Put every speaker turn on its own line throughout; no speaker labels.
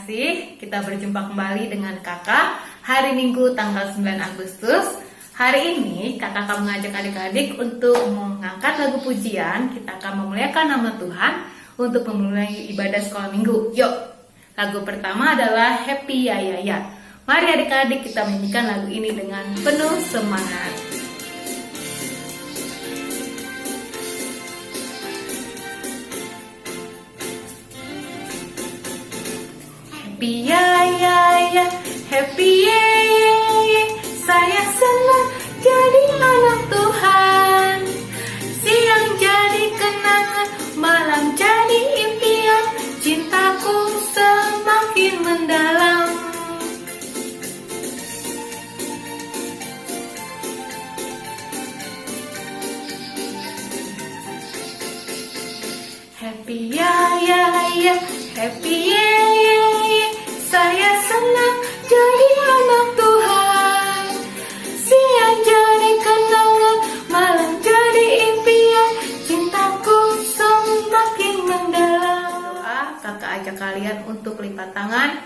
terkasih, kita berjumpa kembali dengan kakak hari Minggu tanggal 9 Agustus. Hari ini kakak akan mengajak adik-adik untuk mengangkat lagu pujian. Kita akan memuliakan nama Tuhan untuk memulai ibadah sekolah minggu. Yuk, lagu pertama adalah Happy Ya Ya Ya. Mari adik-adik kita menyanyikan lagu ini dengan penuh semangat. Happy ya ya ya, happy ya ya ya, saya senang jadi anak Tuhan. Siang jadi kenangan, malam jadi impian, cintaku semakin mendalam. Happy ya ya ya, happy ya ya ya, saya senang jadi anak Tuhan. Siang jadi kenangan, malam jadi impian, cintaku semakin mendalam. Doa, kakak ajak kalian untuk lipat tangan,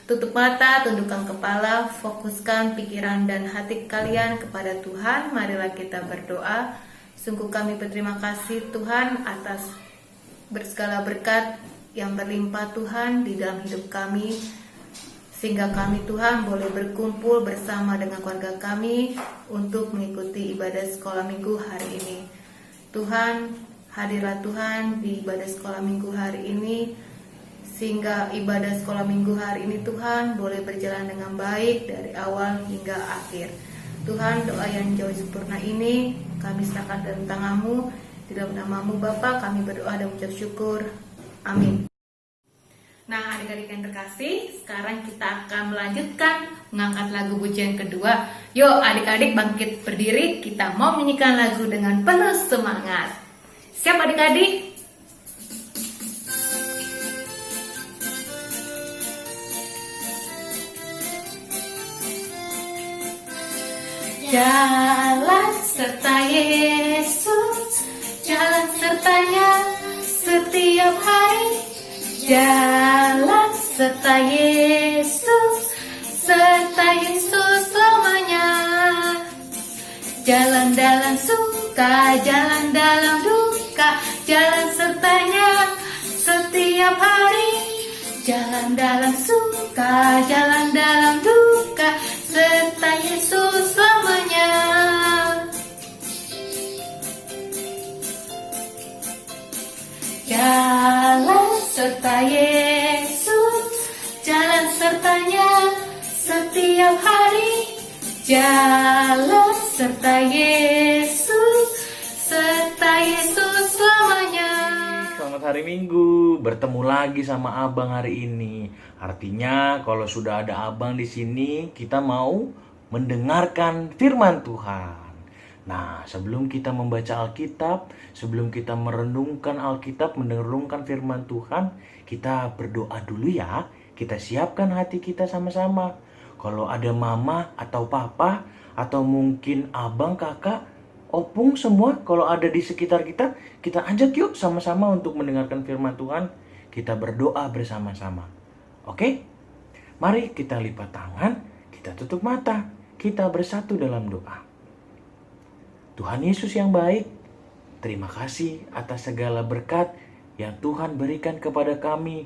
tutup mata, tundukkan kepala, fokuskan pikiran dan hati kalian kepada Tuhan. Marilah kita berdoa. Sungguh kami berterima kasih Tuhan atas segala berkat yang berlimpah Tuhan di dalam hidup kami, sehingga kami Tuhan boleh berkumpul bersama dengan keluarga kami untuk mengikuti ibadah sekolah minggu hari ini. Tuhan, hadirlah Tuhan di ibadah sekolah minggu hari ini, sehingga ibadah sekolah minggu hari ini Tuhan boleh berjalan dengan baik dari awal hingga akhir. Tuhan, doa yang jauh sempurna ini kami serahkan dalam tangan-Mu. Di dalam nama-Mu Bapa kami berdoa dan mengucap syukur. Amin. Nah, adik-adik yang terkasih, sekarang kita akan melanjutkan mengangkat lagu pujian kedua. Yuk adik-adik bangkit berdiri, kita mau menyanyikan lagu dengan penuh semangat. Siap adik-adik? Jalan serta Yesus, jalan sertanya setiap hari. Jalan serta Yesus, serta Yesus selamanya. Jalan dalam suka, jalan dalam duka, jalan sertanya setiap hari. Jalan dalam suka, jalan dalam duka, serta Yesus selamanya. Jalan serta Yesus, jalan sertanya setiap hari. Jalan serta Yesus, serta Yesus selamanya.
Selamat hari Minggu, bertemu lagi sama Abang hari ini. Artinya kalau sudah ada Abang di sini, kita mau mendengarkan firman Tuhan. Nah, sebelum kita membaca Alkitab, sebelum kita merenungkan Alkitab, merenungkan firman Tuhan, kita berdoa dulu ya. Kita siapkan hati kita sama-sama. Kalau ada mama atau papa, atau mungkin abang, kakak, opung semua, kalau ada di sekitar kita, kita ajak yuk sama-sama untuk mendengarkan firman Tuhan. Kita berdoa bersama-sama. Oke? Mari kita lipat tangan, kita tutup mata, kita bersatu dalam doa. Tuhan Yesus yang baik, terima kasih atas segala berkat yang Tuhan berikan kepada kami.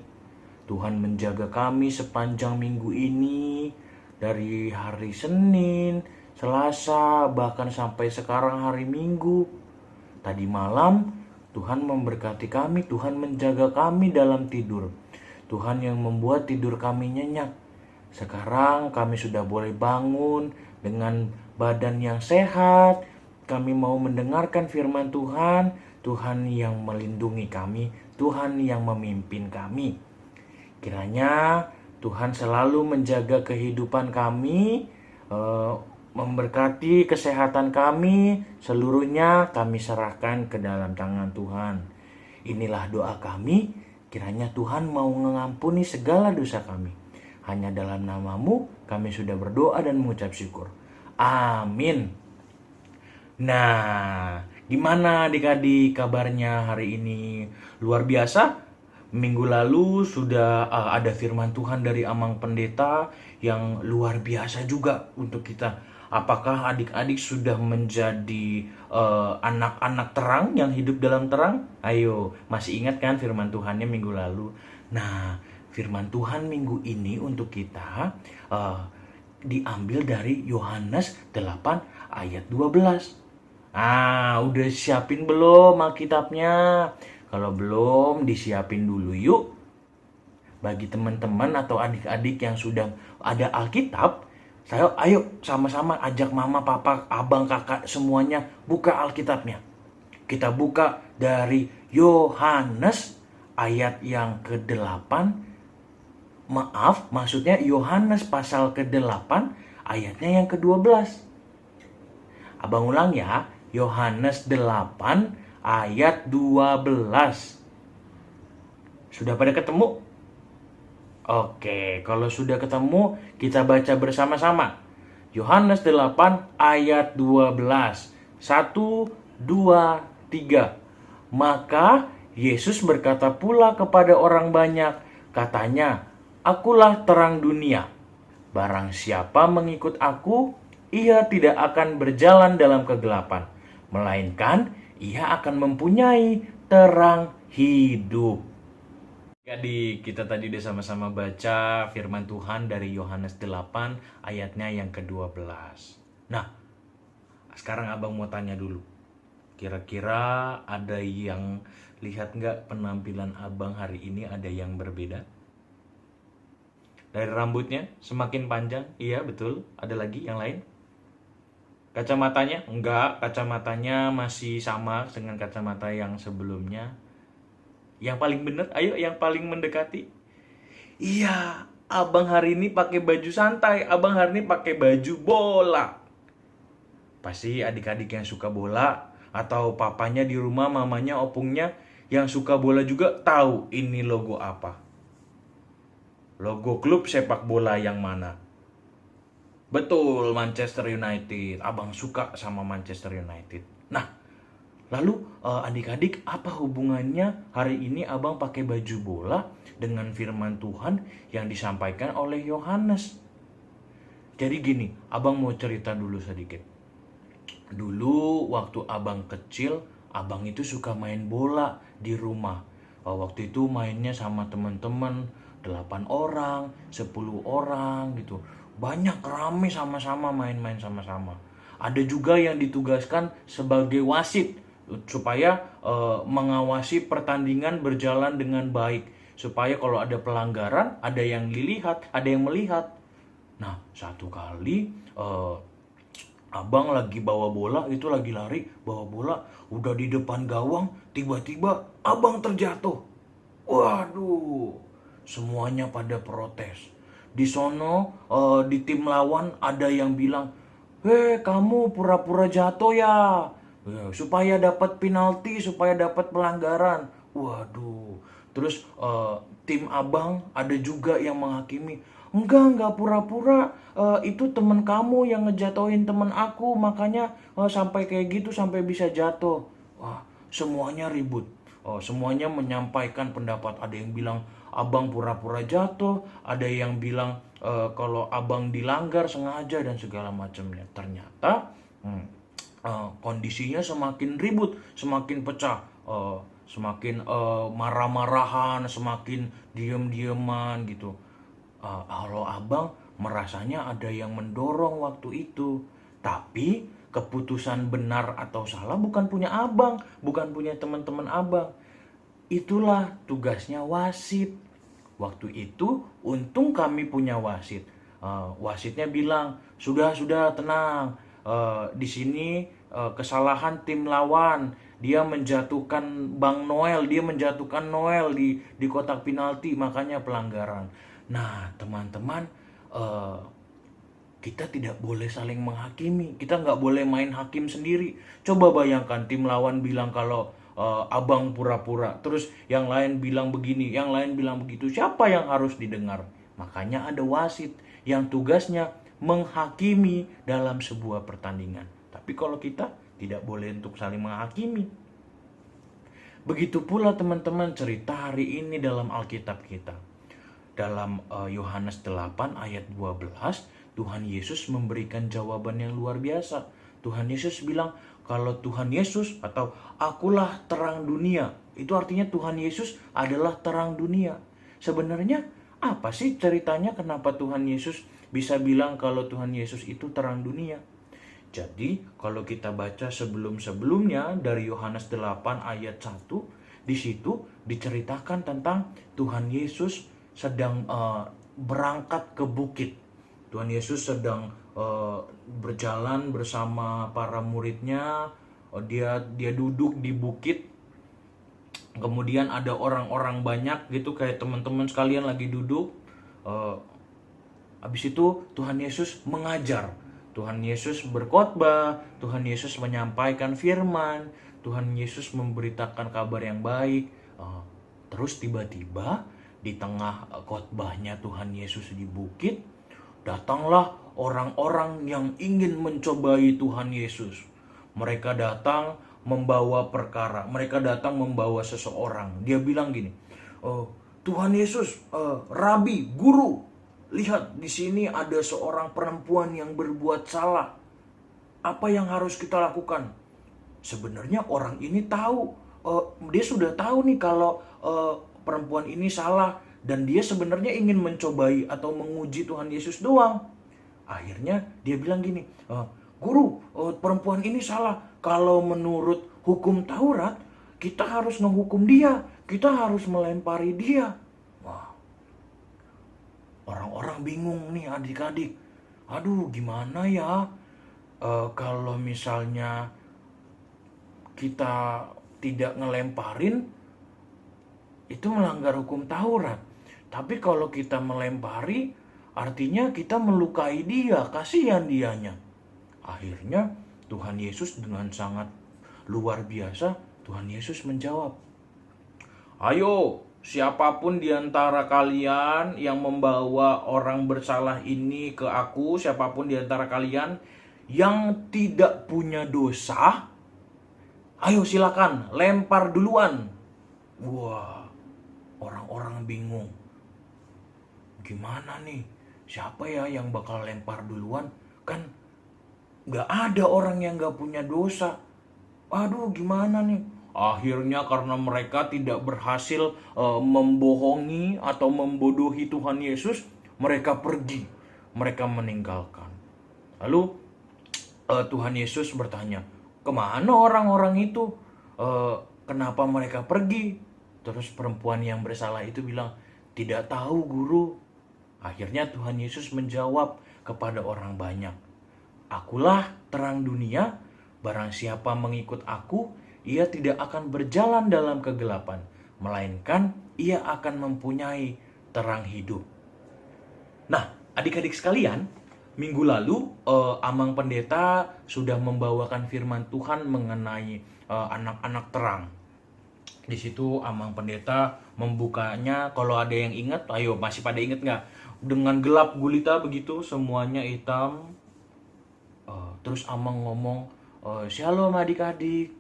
Tuhan menjaga kami sepanjang minggu ini, dari hari Senin, Selasa, bahkan sampai sekarang hari Minggu. Tadi malam, Tuhan memberkati kami, Tuhan menjaga kami dalam tidur. Tuhan yang membuat tidur kami nyenyak. Sekarang kami sudah boleh bangun dengan badan yang sehat. Kami mau mendengarkan firman Tuhan, Tuhan yang melindungi kami, Tuhan yang memimpin kami. Kiranya Tuhan selalu menjaga kehidupan kami, memberkati kesehatan kami, seluruhnya kami serahkan ke dalam tangan Tuhan. Inilah doa kami, kiranya Tuhan mau mengampuni segala dosa kami. Hanya dalam nama-Mu kami sudah berdoa dan mengucap syukur. Amin. Nah, gimana adik-adik kabarnya hari ini? Luar biasa? Minggu lalu sudah ada firman Tuhan dari Amang Pendeta yang luar biasa juga untuk kita. Apakah adik-adik sudah menjadi anak-anak terang yang hidup dalam terang? Ayo, masih ingat kan firman Tuhannya minggu lalu? Nah, firman Tuhan minggu ini untuk kita diambil dari Yohanes 8 ayat 12. Udah siapin belum Alkitabnya? Kalau belum, disiapin dulu yuk. Bagi teman-teman atau adik-adik yang sudah ada Alkitab, ayo sama-sama ajak mama, papa, abang, kakak semuanya buka Alkitabnya. Kita buka dari Yohanes ayat yang ke-8. Maksudnya Yohanes pasal ke-8 ayatnya yang ke-12. Abang ulang ya, Yohanes 8 ayat 12. Sudah pada ketemu? Oke, kalau sudah ketemu, kita baca bersama-sama. Yohanes 8 ayat 12. 1, 2, 3. Maka Yesus berkata pula kepada orang banyak, katanya, "Akulah terang dunia. Barang siapa mengikut aku, ia tidak akan berjalan dalam kegelapan, melainkan ia akan mempunyai terang hidup." Jadi kita tadi udah sama-sama baca firman Tuhan dari Yohanes 8 ayatnya yang ke-12. Nah, sekarang abang mau tanya dulu. Kira-kira ada yang lihat nggak penampilan abang hari ini ada yang berbeda? Dari rambutnya semakin panjang, iya betul. Ada lagi yang lain? Kacamatanya? Enggak, kacamatanya masih sama dengan kacamata yang sebelumnya. Yang paling bener, ayo yang paling mendekati. Iya, abang hari ini pakai baju santai, abang hari ini pakai baju bola. Pasti adik-adik yang suka bola, atau papanya di rumah, mamanya, opungnya yang suka bola juga tahu ini logo apa. Logo klub sepak bola yang mana? Betul, Manchester United. Abang suka sama Manchester United. Nah, lalu adik-adik, apa hubungannya hari ini abang pakai baju bola dengan firman Tuhan yang disampaikan oleh Yohanes? Jadi gini, abang mau cerita dulu sedikit. Dulu waktu abang kecil, abang itu suka main bola di rumah. Waktu itu mainnya sama teman-teman, 8 orang, 10 orang gitu. Banyak, rame sama-sama main-main sama-sama. Ada juga yang ditugaskan sebagai wasit supaya mengawasi pertandingan berjalan dengan baik, supaya kalau ada pelanggaran ada yang dilihat, ada yang melihat. Nah, satu kali abang lagi bawa bola, itu lagi lari bawa bola, udah di depan gawang, tiba-tiba abang terjatuh. Waduh, semuanya pada protes. Di sono di tim lawan ada yang bilang, kamu pura-pura jatuh ya, supaya dapat penalti, supaya dapat pelanggaran." Waduh. Terus tim abang ada juga yang menghakimi, enggak pura-pura, itu teman kamu yang ngejatuhin teman aku, makanya sampai kayak gitu, sampai bisa jatuh. Wah, semuanya ribut. Semuanya menyampaikan pendapat. Ada yang bilang abang pura-pura jatuh, ada yang bilang kalau abang dilanggar sengaja dan segala macamnya. Ternyata kondisinya semakin ribut, semakin pecah, semakin marah-marahan, semakin diem-dieman gitu. Kalau abang merasanya ada yang mendorong waktu itu, tapi keputusan benar atau salah bukan punya abang, bukan punya teman-teman abang. Itulah tugasnya wasit. Waktu itu untung kami punya wasit. Wasitnya bilang, sudah tenang. Di sini kesalahan tim lawan. Dia menjatuhkan Bang Noel, dia menjatuhkan Noel di kotak penalti, makanya pelanggaran. Nah, teman-teman, kita tidak boleh saling menghakimi. Kita nggak boleh main hakim sendiri. Coba bayangkan tim lawan bilang kalau abang pura-pura, terus yang lain bilang begini, yang lain bilang begitu. Siapa yang harus didengar? Makanya ada wasit yang tugasnya menghakimi dalam sebuah pertandingan. Tapi kalau kita tidak boleh untuk saling menghakimi. Begitu pula teman-teman cerita hari ini dalam Alkitab kita. Dalam Yohanes 8 ayat 12, Tuhan Yesus memberikan jawaban yang luar biasa. Tuhan Yesus bilang, kalau Tuhan Yesus atau akulah terang dunia, itu artinya Tuhan Yesus adalah terang dunia. Sebenarnya apa sih ceritanya kenapa Tuhan Yesus bisa bilang kalau Tuhan Yesus itu terang dunia? Jadi kalau kita baca sebelum-sebelumnya dari Yohanes 8 ayat 1, di situ diceritakan tentang Tuhan Yesus sedang berangkat ke bukit. Tuhan Yesus sedang berjalan bersama para muridnya. Dia duduk di bukit. Kemudian ada orang-orang banyak gitu, kayak teman-teman sekalian lagi duduk. Habis itu Tuhan Yesus mengajar. Tuhan Yesus berkhotbah, Tuhan Yesus menyampaikan firman, Tuhan Yesus memberitakan kabar yang baik. Terus tiba-tiba di tengah khotbahnya Tuhan Yesus di bukit, datanglah orang-orang yang ingin mencobai Tuhan Yesus. Mereka datang membawa perkara, mereka datang membawa seseorang. Dia bilang gini, Tuhan Yesus, Rabi, Guru, lihat di sini ada seorang perempuan yang berbuat salah. Apa yang harus kita lakukan? Sebenarnya orang ini tahu, dia sudah tahu nih kalau perempuan ini salah, dan dia sebenarnya ingin mencobai atau menguji Tuhan Yesus doang. Akhirnya dia bilang gini, Guru, perempuan ini salah. Kalau menurut hukum Taurat, kita harus menghukum dia, kita harus melempari dia. Wah, orang-orang bingung nih adik-adik. Aduh, gimana ya kalau misalnya kita tidak ngelemparin, itu melanggar hukum Taurat. Tapi kalau kita melempari, artinya kita melukai dia, kasihan dianya. Akhirnya Tuhan Yesus dengan sangat luar biasa, Tuhan Yesus menjawab, ayo, siapapun di antara kalian yang membawa orang bersalah ini ke aku, siapapun di antara kalian yang tidak punya dosa, ayo silakan lempar duluan. Wah, orang-orang bingung. Gimana nih? Siapa ya yang bakal lempar duluan? Kan gak ada orang yang gak punya dosa. Aduh, gimana nih? Akhirnya karena mereka tidak berhasil membohongi atau membodohi Tuhan Yesus, mereka pergi. Mereka meninggalkan. Lalu Tuhan Yesus bertanya, kemana orang-orang itu? Kenapa mereka pergi? Terus perempuan yang bersalah itu bilang, tidak tahu, Guru. Akhirnya Tuhan Yesus menjawab kepada orang banyak, akulah terang dunia, barang siapa mengikut aku, ia tidak akan berjalan dalam kegelapan, melainkan ia akan mempunyai terang hidup. Nah, adik-adik sekalian, minggu lalu Amang Pendeta sudah membawakan firman Tuhan mengenai anak-anak terang. Di situ Amang Pendeta membukanya, kalau ada yang ingat, ayo masih pada ingat nggak? Dengan gelap gulita begitu, semuanya hitam. Terus Amang ngomong, shalom adik-adik.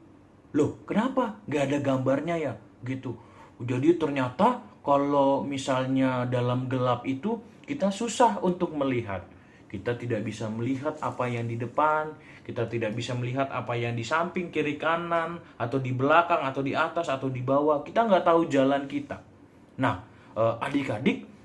Loh, kenapa? Gak ada gambarnya ya? Gitu. Jadi ternyata kalau misalnya dalam gelap itu, kita susah untuk melihat. Kita tidak bisa melihat apa yang di depan, kita tidak bisa melihat apa yang di samping, kiri, kanan, atau di belakang, atau di atas, atau di bawah. Kita nggak tahu jalan kita. Nah, adik-adik,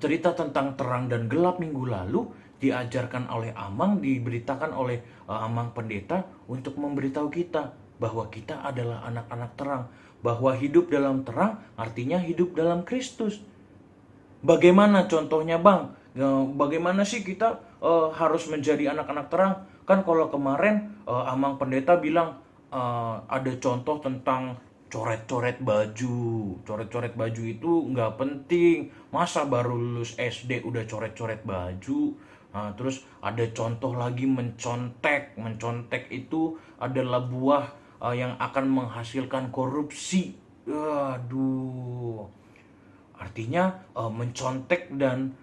cerita tentang terang dan gelap minggu lalu diajarkan oleh Amang, diberitakan oleh Amang Pendeta untuk memberitahu kita bahwa kita adalah anak-anak terang, bahwa hidup dalam terang artinya hidup dalam Kristus. Bagaimana contohnya, Bang? Bagaimana sih kita harus menjadi anak-anak terang? Kan kalau kemarin Amang Pendeta bilang ada contoh tentang coret-coret baju. Coret-coret baju itu nggak penting. Masa baru lulus SD udah coret-coret baju? Nah, terus ada contoh lagi mencontek. Mencontek itu adalah buah yang akan menghasilkan korupsi. Aduh. Artinya mencontek dan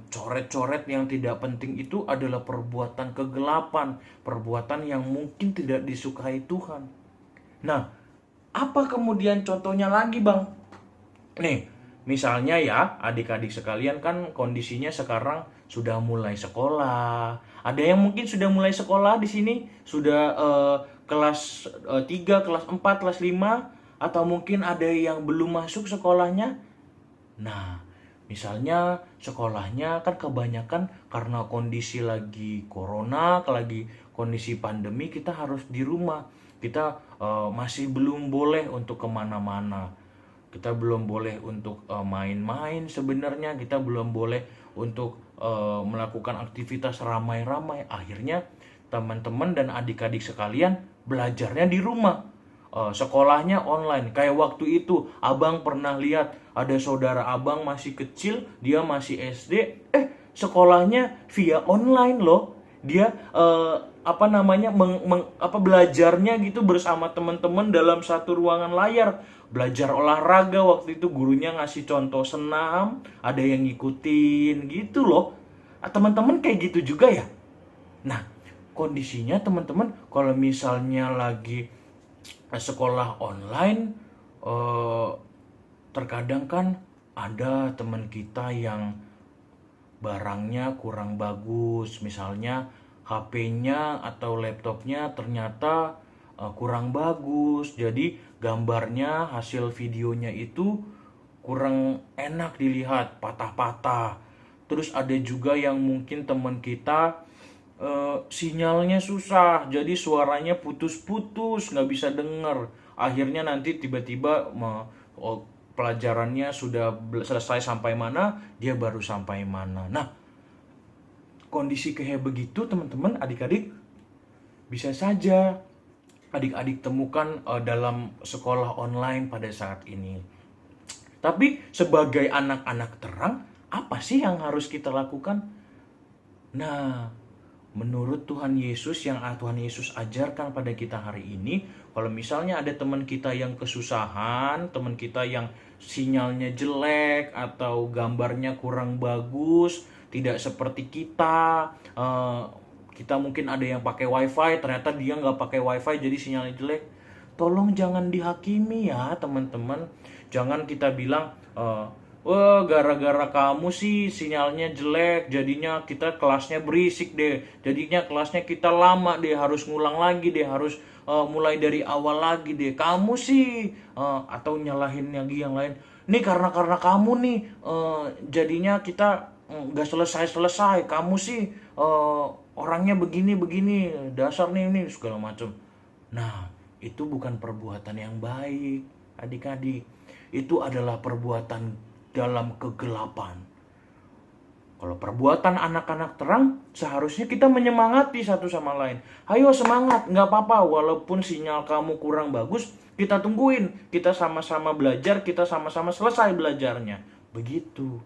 coret-coret yang tidak penting itu adalah perbuatan kegelapan, perbuatan yang mungkin tidak disukai Tuhan. Nah, Apa kemudian contohnya lagi, Bang? Nih, misalnya ya, adik-adik sekalian kan kondisinya sekarang sudah mulai sekolah. Ada yang mungkin sudah mulai sekolah di sini, sudah kelas 3, kelas 4, kelas 5, atau mungkin ada yang belum masuk sekolahnya. Nah, misalnya sekolahnya kan kebanyakan karena kondisi lagi corona, lagi kondisi pandemi, kita harus di rumah. Kita masih belum boleh untuk kemana-mana. Kita belum boleh untuk main-main sebenarnya. Kita belum boleh untuk melakukan aktivitas ramai-ramai. Akhirnya teman-teman dan adik-adik sekalian belajarnya di rumah. Sekolahnya online. Kayak waktu itu abang pernah lihat ada saudara abang masih kecil, dia masih SD, sekolahnya via online loh. Dia belajarnya gitu bersama teman-teman dalam satu ruangan layar. Belajar olahraga, waktu itu gurunya ngasih contoh senam, ada yang ngikutin gitu loh. Teman-teman kayak gitu juga ya. Nah, kondisinya teman-teman kalau misalnya lagi sekolah online, terkadang kan ada teman kita yang barangnya kurang bagus, misalnya HP-nya atau laptopnya ternyata kurang bagus, jadi gambarnya, hasil videonya itu kurang enak dilihat, patah-patah. Terus ada juga yang mungkin teman kita sinyalnya susah, jadi suaranya putus-putus, nggak bisa denger. Akhirnya nanti tiba-tiba pelajarannya sudah selesai sampai mana, dia baru sampai mana. Nah, kondisi kayak begitu teman-teman, adik-adik, bisa saja adik-adik temukan dalam sekolah online pada saat ini. Tapi sebagai anak-anak terang, apa sih yang harus kita lakukan? Nah, menurut Tuhan Yesus yang Tuhan Yesus ajarkan pada kita hari ini, kalau misalnya ada teman kita yang kesusahan, teman kita yang sinyalnya jelek atau gambarnya kurang bagus, tidak seperti kita, kita mungkin ada yang pakai wifi, ternyata dia nggak pakai wifi jadi sinyalnya jelek. Tolong jangan dihakimi ya teman-teman. Jangan kita bilang, wah, gara-gara kamu sih sinyalnya jelek, jadinya kita kelasnya berisik deh. Jadinya kelasnya kita lama deh, harus ngulang lagi deh, harus mulai dari awal lagi deh. Kamu sih, atau nyalahin lagi yang lain. Nih karena kamu nih, jadinya kita nggak selesai-selesai. Kamu sih orangnya begini-begini, dasar nih ini segala macam. Nah, itu bukan perbuatan yang baik, adik-adik. Itu adalah perbuatan dalam kegelapan. Kalau perbuatan anak-anak terang, seharusnya kita menyemangati satu sama lain. Ayo semangat, nggak apa-apa, walaupun sinyal kamu kurang bagus, kita tungguin. Kita sama-sama belajar, kita sama-sama selesai belajarnya. Begitu.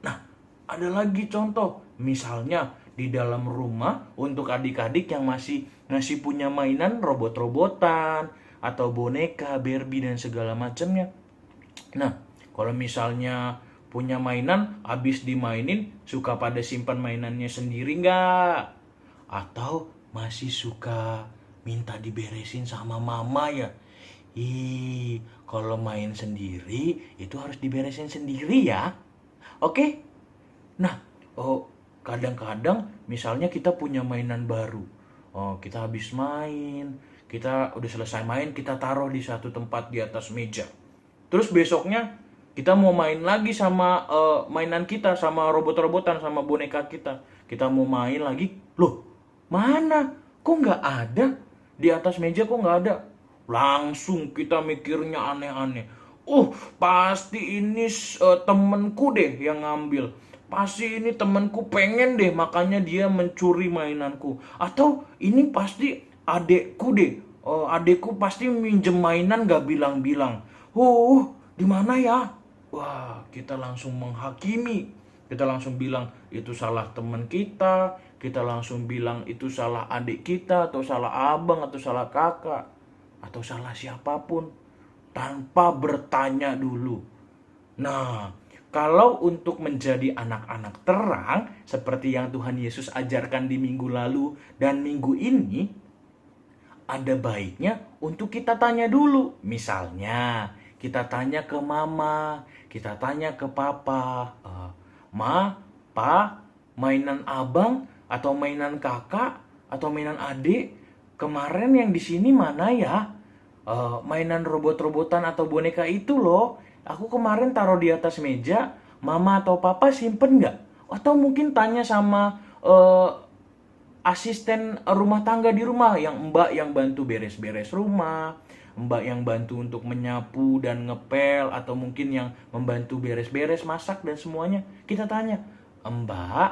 Nah, ada lagi contoh. Misalnya, di dalam rumah, untuk adik-adik yang masih punya mainan robot-robotan, atau boneka, Barbie, dan segala macamnya. Nah, kalau misalnya punya mainan, habis dimainin, suka pada simpan mainannya sendiri nggak? Atau masih suka minta diberesin sama mama ya? Kalau main sendiri, itu harus diberesin sendiri ya. Oke? Nah, kadang-kadang misalnya kita punya mainan baru. Kita habis main, kita udah selesai main, kita taruh di satu tempat di atas meja. Terus besoknya kita mau main lagi sama mainan kita, sama robot-robotan, sama boneka kita. Kita mau main lagi, loh mana? Kok nggak ada? Di atas meja kok nggak ada? Langsung kita mikirnya aneh-aneh. Pasti ini temenku deh yang ngambil. Pasti ini temenku pengen deh, makanya dia mencuri mainanku. Atau ini pasti adekku deh. Adekku pasti minjem mainan nggak bilang-bilang. Di mana ya? Wah, kita langsung menghakimi. Kita langsung bilang itu salah teman kita. Kita langsung bilang itu salah adik kita, atau salah abang, atau salah kakak, atau salah siapapun, tanpa bertanya dulu. Nah, kalau untuk menjadi anak-anak terang, seperti yang Tuhan Yesus ajarkan di minggu lalu dan minggu ini, ada baiknya untuk kita tanya dulu. Misalnya, kita tanya ke mama, kita tanya ke papa, Ma, Pa, mainan abang atau mainan kakak atau mainan adik kemarin yang di sini mana ya? Mainan robot-robotan atau boneka itu loh. Aku kemarin taruh di atas meja, mama atau papa simpen nggak? Atau mungkin tanya sama asisten rumah tangga di rumah, yang mbak yang bantu beres-beres rumah, mbak yang bantu untuk menyapu dan ngepel, atau mungkin yang membantu beres-beres masak dan semuanya. Kita tanya, Mbak,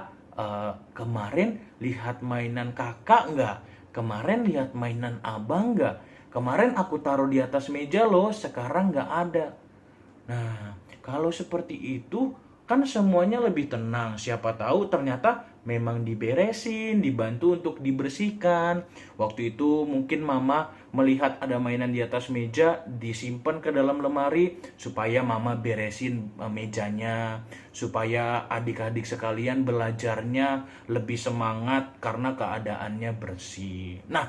kemarin lihat mainan kakak nggak? Kemarin lihat mainan abang nggak? Kemarin aku taruh di atas meja loh, sekarang nggak ada. Nah, kalau seperti itu kan semuanya lebih tenang. Siapa tahu ternyata memang diberesin, dibantu untuk dibersihkan. Waktu itu mungkin mama melihat ada mainan di atas meja, disimpan ke dalam lemari supaya mama beresin mejanya, supaya adik-adik sekalian belajarnya lebih semangat karena keadaannya bersih. Nah,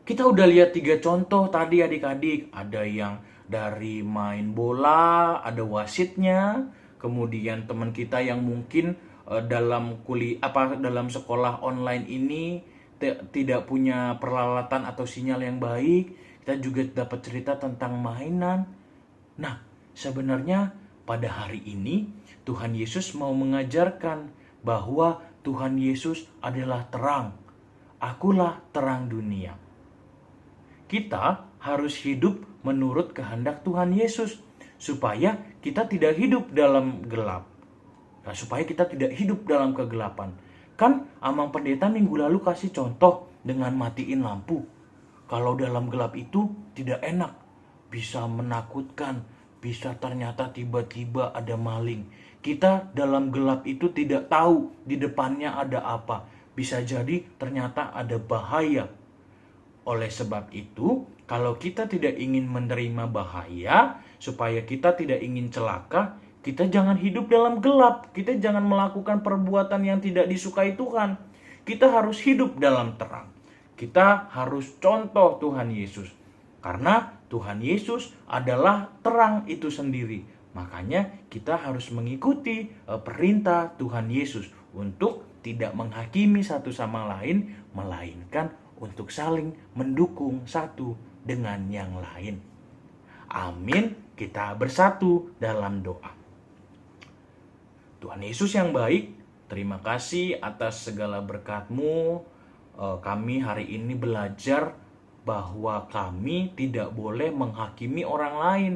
kita udah lihat 3 contoh tadi adik-adik. Ada yang dari main bola, ada wasitnya. Kemudian teman kita yang mungkin dalam sekolah online ini tidak punya peralatan atau sinyal yang baik. Kita juga dapat cerita tentang mainan. Nah, sebenarnya pada hari ini Tuhan Yesus mau mengajarkan bahwa Tuhan Yesus adalah terang. Akulah terang dunia. Kita harus hidup menurut kehendak Tuhan Yesus supaya kita tidak hidup dalam gelap. Nah, supaya kita tidak hidup dalam kegelapan. Kan Amang Pendeta minggu lalu kasih contoh dengan matiin lampu. Kalau dalam gelap itu tidak enak, bisa menakutkan, bisa ternyata tiba-tiba ada maling. Kita dalam gelap itu tidak tahu di depannya ada apa. Bisa jadi ternyata ada bahaya. Oleh sebab itu, kalau kita tidak ingin menerima bahaya, supaya kita tidak ingin celaka, kita jangan hidup dalam gelap. Kita jangan melakukan perbuatan yang tidak disukai Tuhan. Kita harus hidup dalam terang. Kita harus contoh Tuhan Yesus. Karena Tuhan Yesus adalah terang itu sendiri. Makanya kita harus mengikuti perintah Tuhan Yesus untuk tidak menghakimi satu sama lain, melainkan untuk saling mendukung satu dengan yang lain. Amin. Kita bersatu dalam doa. Tuhan Yesus yang baik, terima kasih atas segala berkat-Mu. Kami hari ini belajar bahwa kami tidak boleh menghakimi orang lain.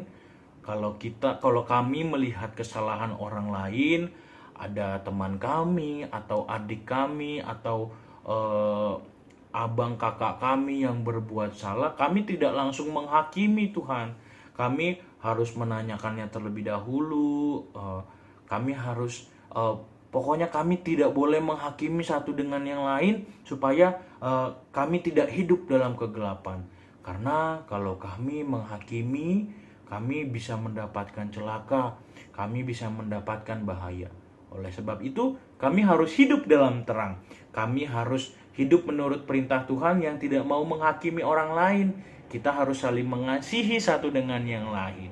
Kalau kami melihat kesalahan orang lain, ada teman kami atau adik kami atau abang kakak kami yang berbuat salah, kami tidak langsung menghakimi Tuhan. Kami harus menanyakannya terlebih dahulu. Pokoknya kami tidak boleh menghakimi satu dengan yang lain supaya kami tidak hidup dalam kegelapan. Karena kalau kami menghakimi, kami bisa mendapatkan celaka, kami bisa mendapatkan bahaya. Oleh sebab itu, kami harus hidup dalam terang. Kami harus hidup menurut perintah Tuhan yang tidak mau menghakimi orang lain. Kita harus saling mengasihi satu dengan yang lain.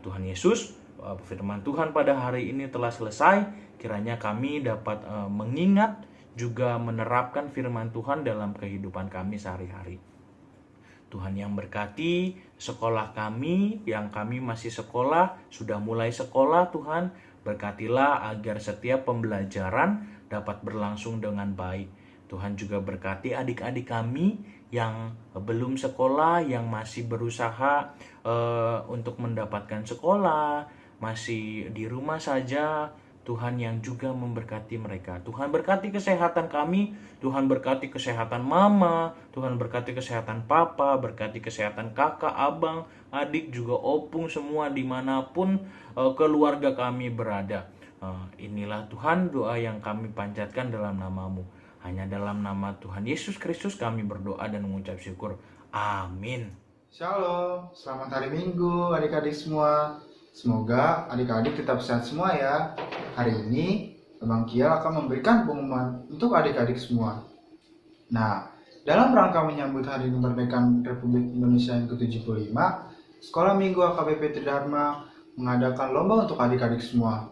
Tuhan Yesus, firman Tuhan pada hari ini telah selesai. Kiranya kami dapat mengingat juga menerapkan firman Tuhan dalam kehidupan kami sehari-hari. Tuhan yang berkati sekolah kami, yang kami masih sekolah, sudah mulai sekolah, Tuhan berkatilah agar setiap pembelajaran dapat berlangsung dengan baik. Tuhan juga berkati adik-adik kami yang belum sekolah, yang masih berusaha untuk mendapatkan sekolah, masih di rumah saja. Tuhan yang juga memberkati mereka. Tuhan berkati kesehatan kami, Tuhan berkati kesehatan mama, Tuhan berkati kesehatan papa, berkati kesehatan kakak, abang, adik, juga opung, semua dimanapun keluarga kami berada. Inilah Tuhan doa yang kami panjatkan dalam nama-Mu. Hanya dalam nama Tuhan Yesus Kristus kami berdoa dan mengucap syukur. Amin.
Shalom, selamat hari Minggu adik-adik semua. Semoga adik-adik tetap sehat semua ya. Hari ini Abang Kiel akan memberikan pengumuman untuk adik-adik semua. Nah, Dalam rangka menyambut Hari Kemerdekaan Republik Indonesia yang ke-75, Sekolah Minggu AKBP Tridharma mengadakan lomba untuk adik-adik semua.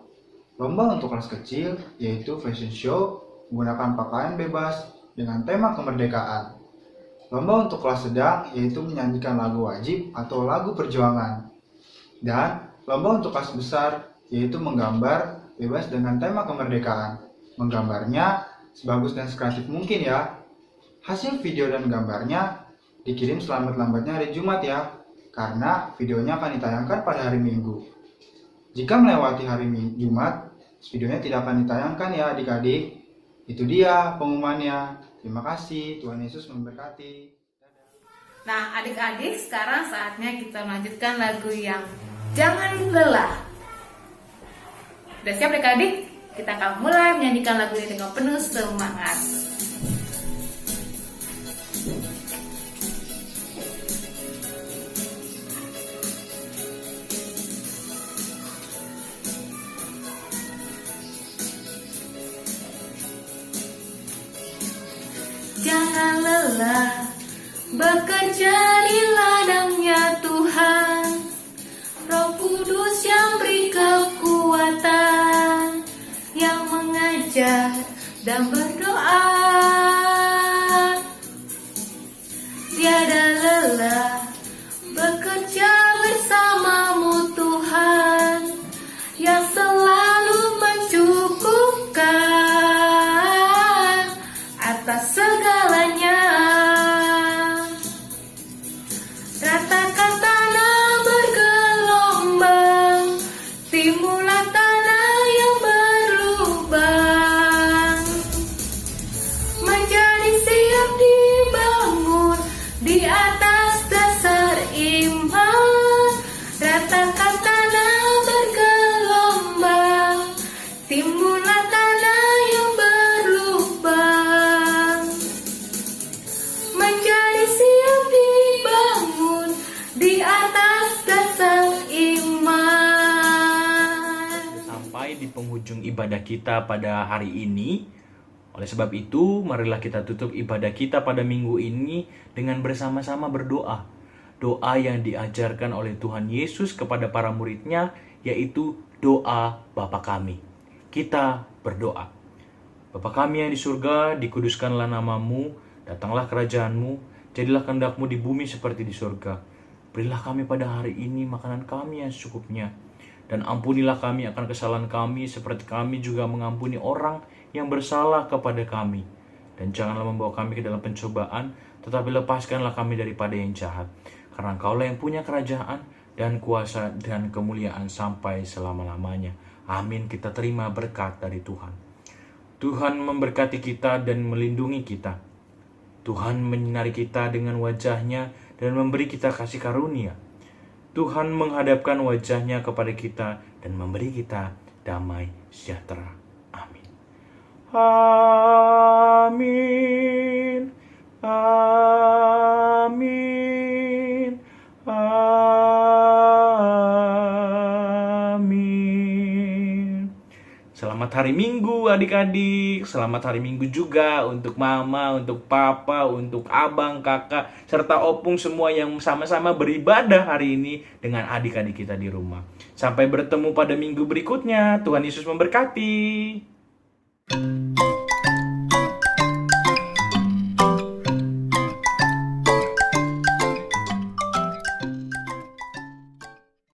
Lomba untuk kelas kecil yaitu fashion show menggunakan pakaian bebas dengan tema kemerdekaan. Lomba untuk kelas sedang yaitu menyanyikan lagu wajib atau lagu perjuangan. Dan lomba untuk kelas besar yaitu menggambar bebas dengan tema kemerdekaan. Menggambarnya sebagus dan sekreatif mungkin ya. Hasil video dan gambarnya dikirim selambat-lambatnya hari Jumat ya, karena videonya akan ditayangkan pada hari Minggu. Jika melewati hari Jumat, videonya tidak akan ditayangkan ya adik-adik. Itu dia pengumumannya. Terima kasih, Tuhan Yesus memberkati.
Nah, adik-adik, sekarang saatnya kita melanjutkan lagu yang Jangan Lelah. Udah siap adik-adik? Kita akan mulai menyanyikan lagu ini dengan penuh semangat. Jangan lelah bekerja di ladangnya Tuhan. Roh Kudus yang beri kekuatan, yang mengajar dan berdoa. Tiada lelah bekerja bersamamu Tuhan, yang selalu mencukupkan atas segalanya. Ratakan tanah bergelombang, timulah tanah yang berlubang, menjadi siap dibangun di atas dasar iman. Ratakan tanah bergelombang, timulah tanah yang berlubang, menjadi siap dibangun di atas dasar iman.
Sampai di penghujung ibadah kita pada hari ini. Oleh sebab itu, marilah kita tutup ibadah kita pada minggu ini dengan bersama-sama berdoa. Doa yang diajarkan oleh Tuhan Yesus kepada para muridnya, yaitu doa Bapa kami. Kita berdoa. Bapa kami yang di surga, dikuduskanlah namamu, datanglah kerajaanmu, jadilah kehendakmu di bumi seperti di surga. Berilah kami pada hari ini makanan kami yang secukupnya, dan ampunilah kami akan kesalahan kami seperti kami juga mengampuni orang yang bersalah kepada kami. Dan janganlah membawa kami ke dalam pencobaan, tetapi lepaskanlah kami daripada yang jahat. Karena Engkaulah yang punya kerajaan dan kuasa dan kemuliaan sampai selama-lamanya. Amin. Kita terima berkat dari Tuhan. Tuhan memberkati kita dan melindungi kita. Tuhan menyinari kita dengan wajah-Nya dan memberi kita kasih karunia. Tuhan menghadapkan wajah-Nya kepada kita dan memberi kita damai sejahtera. Amin. Amin. Amin. Amin. Selamat hari Minggu adik-adik. Selamat hari Minggu juga untuk mama, untuk papa, untuk abang, kakak, serta opung semua yang sama-sama beribadah hari ini dengan adik-adik kita di rumah. Sampai bertemu pada minggu berikutnya. Tuhan Yesus memberkati.